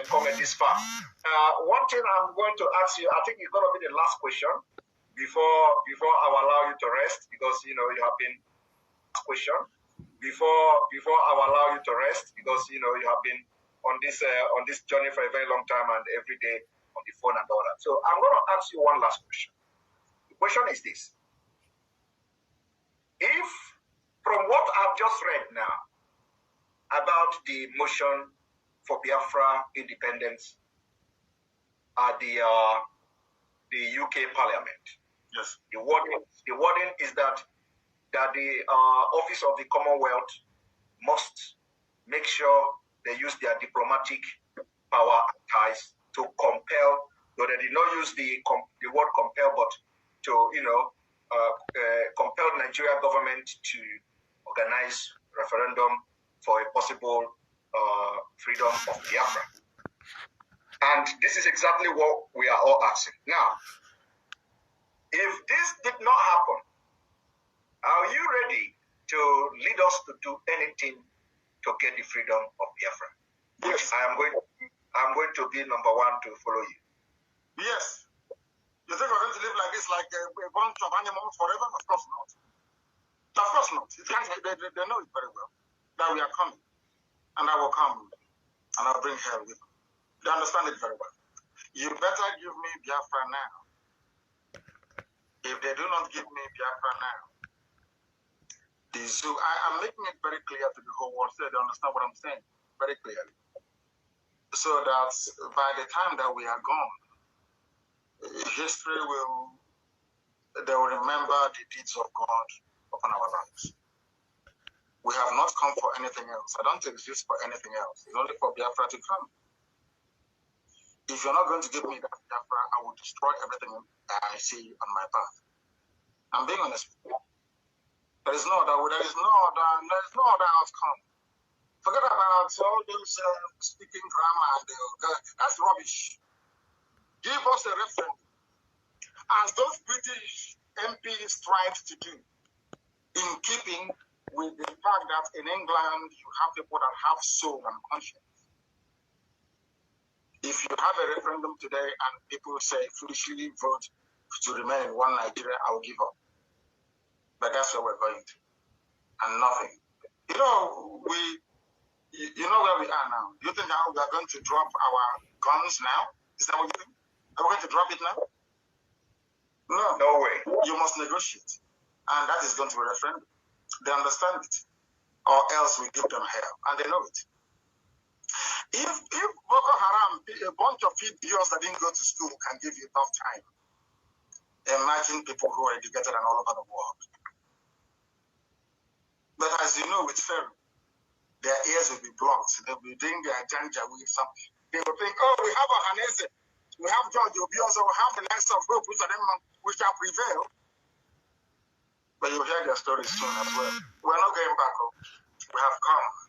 come this far. One thing I'm going to ask you, I think it's going to be the last question before I will allow you to rest, because you know you have been question before I will allow you to rest, because you know you have been on this journey for a very long time and every day on the phone and all that. So I'm going to ask you one last question. The question is this: if from what I've just read now about the motion for Biafra independence at the UK Parliament, yes, the wording is that the Office of the Commonwealth must make sure they use their diplomatic power and ties to compel, though they did not use the word compel, but to compel Nigeria government to organize referendum for a possible freedom of Biafra. And this is exactly what we are all asking. Now, if this did not happen, are you ready to lead us to do anything to get the freedom of Biafra? Yes. I'm going to be number one to follow you. Yes. You think we're going to live like this, like a bunch of animals forever? Of course not. Of course not. They know it very well that we are coming, and I will come, and I'll bring hell with me. They understand it very well. You better give me Biafra now. If they do not give me Biafra now, the zoo, I'm making it very clear to the whole world so they understand what I'm saying very clearly. So that by the time that we are gone, history they will remember the deeds of God upon our lives. We have not come for anything else. I don't exist for anything else. It's only for Biafra to come. If you're not going to give me that Biafra, I will destroy everything I see on my path. I'm being honest with you. There is no other outcome. Forget about all those speaking grammar and that's rubbish. Give us a referendum, as those British MPs tried to do, in keeping with the fact that in England you have people that have soul and conscience. If you have a referendum today and people say foolishly vote to remain in one Nigeria, I will give up. But that's where we're going to, and nothing. You know, you know where we are now. Do you think now we are going to drop our guns now? Is that what you think? Are we going to drop it now? No way. You must negotiate, and that is going to be a referendum. They understand it, or else we give them hell, and they know it. If Boko Haram, a bunch of idiots that didn't go to school, can give you a tough time, imagine people who are educated and all over the world. But as you know, with Pharaoh, their ears will be blocked. They'll be doing their janja with something. They will think, oh, we have Ohanese, we have George Obi, also we have the likes of Hope, which shall prevail. But you'll hear their stories soon as well. We're not going back. We have come.